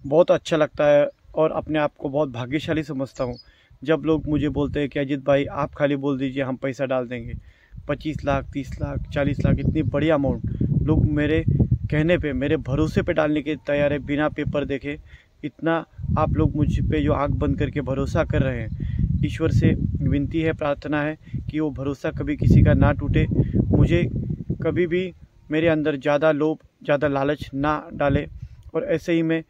बहुत अच्छा लगता है और अपने आप को बहुत भाग्यशाली समझता हूँ जब लोग मुझे बोलते हैं कि अजीत भाई आप खाली बोल दीजिए हम पैसा डाल देंगे। 25 लाख 30 लाख 40 लाख इतनी बड़ी अमाउंट लोग मेरे कहने पे मेरे भरोसे पे डालने के तैयार है बिना पेपर देखे। इतना आप लोग मुझ पे जो आँख बंद करके भरोसा कर रहे हैं, ईश्वर से विनती है प्रार्थना है कि वो भरोसा कभी किसी का ना टूटे। मुझे कभी भी मेरे अंदर ज़्यादा लोभ ज़्यादा लालच ना डाले और ऐसे ही मैं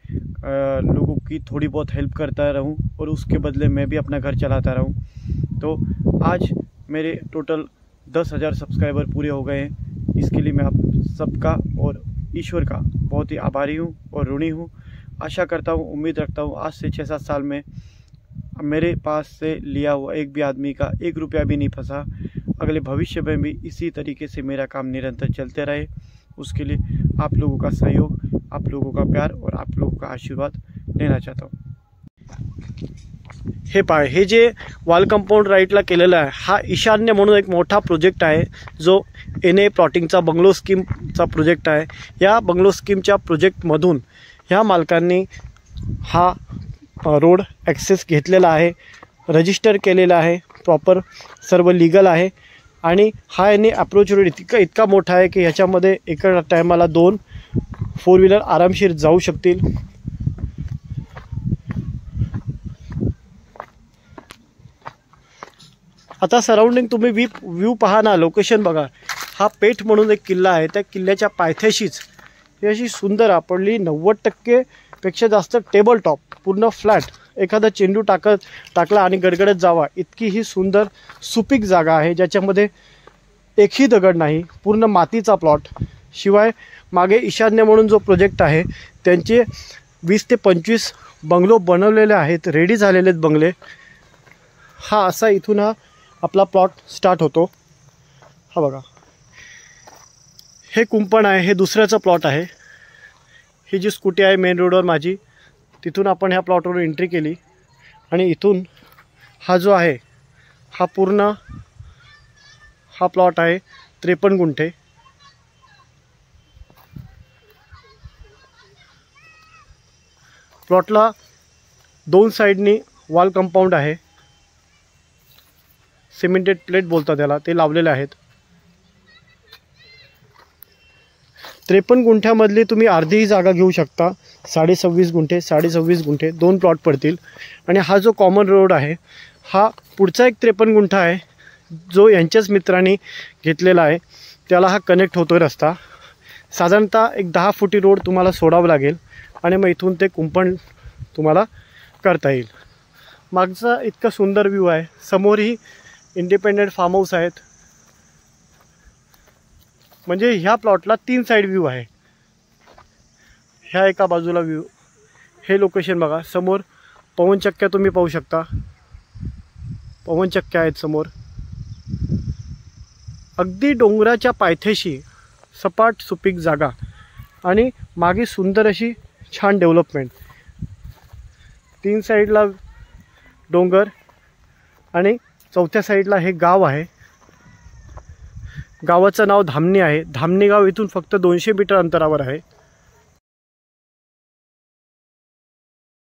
लोगों की थोड़ी बहुत हेल्प करता रहूं और उसके बदले मैं भी अपना घर चलाता रहूं। तो आज मेरे टोटल 10,000 सब्सक्राइबर पूरे हो गए हैं। इसके लिए मैं आप सबका और ईश्वर का बहुत ही आभारी हूं और ऋणी हूं। आशा करता हूं, उम्मीद रखता हूं आज से 6-7 साल में मेरे पास से लिया हुआ एक भी आदमी का 1 रुपया भी नहीं फंसा। अगले भविष्य में भी इसी तरीके से मेरा काम निरंतर चलते रहे। उसके लिए आप लोगों का सहयोग, आप लोगों का प्यार और आप लोगों का आशीर्वाद लेना चाहता हूँ। हे पहा, हे जे वॉल कंपाऊंड राईटला केलेलं आहे हा ईशान्य म्हणून एक मोठा प्रोजेक्ट आहे जो NA प्लॉटिंगचा बंगलो स्कीमचा प्रोजेक्ट आहे। या बंगलो स्कीमच्या प्रोजेक्टमधून ह्या मालकांनी हा रोड ॲक्सेस घेतलेला आहे, रजिस्टर केलेला आहे, प्रॉपर सर्व लीगल आहे आणि हा यांनी अप्रोच रोड इतका मोठा आहे की ह्याच्यामध्ये एका टायमाला 2 4 व्हीलर आरामशीर जाऊ शकतील। आता सराउंडिंग तुम्ही व्ह्यू पहा ना, लोकेशन बघा। हा पेठ म्हणून एक किल्ला आहे, त्या किल्ल्याच्या पायथ्याशीच ही अशी सुंदर आपली 90% पेक्षा जास्त टेबल टॉप पूर्ण फ्लॅट एखादा चेंडू टाकला आणि गडगडत जावा इतकी ही सुंदर सुपीक जागा आहे, ज्याच्यामध्ये एकही दगड नाही, पूर्ण मातीचा प्लॉट। शिवाय मागे ईशान्य म्हणून जो प्रोजेक्ट आहे त्यांचे 20 ते 25 बंगलो बनवलेले आहेत, रेडी झालेले आहेत बंगले। हा असा इथून हा आपला प्लॉट स्टार्ट होतो। हा बघा, हे कुंपण आहे, हे दुसऱ्याचा प्लॉट आहे। ही जी स्कूटी आहे मेन रोडवर माझी, तिथून आपण ह्या प्लॉटवर एंट्री केली आणि इथून हा जो आहे हा पूर्ण हा प्लॉट आहे 53 गुंठे। प्लॉटला 2 साइडनी वॉल कंपाऊंड आहे, सिमेंटेड प्लेट बोलतात त्याला, ते लावलेले आहेत। 53 गुंठ्यामधली तुम्ही अर्धी जागा घेऊ शकता, 26.5 गुंठे 26.5 गुंठे 2 प्लॉट पडतील। आणि हा जो कॉमन रोड आहे हा पुढचा एक 53 गुंठा आहे जो यांच्याच मित्रांनी घेतलेला आहे, त्याला हा कनेक्ट होतो रस्ता। साधारणतः एक 10 फुटी रोड तुम्हाला सोडावं लागेल आणि मग इथून ते कुंपण तुम्हाला करता येईल। मागचा इतका सुंदर व्ह्यू आहे, समोरही इंडिपेंडेंट फार्म हाऊस आहेत। म्हणजे ह्या प्लॉटला 3 साइड व्ह्यू आहे। ह्या एका बाजूला व्ह्यू, हे लोकेशन बघा, समोर पवनचक्क्या तुम्ही पाहू शकता, पवनचक्क्या आहेत समोर। अगदी डोंगराच्या पायथ्याशी सपाट सुपीक जागा आणि मागे सुंदर अशी छान डेव्हलपमेंट। 3 साइडला डोंगर आणि चौथ्या साइडला हे गाव आहे। गावाचं नाव धामणी आहे। धामणी गाव इथून फक्त 200 मीटर अंतरावर आहे।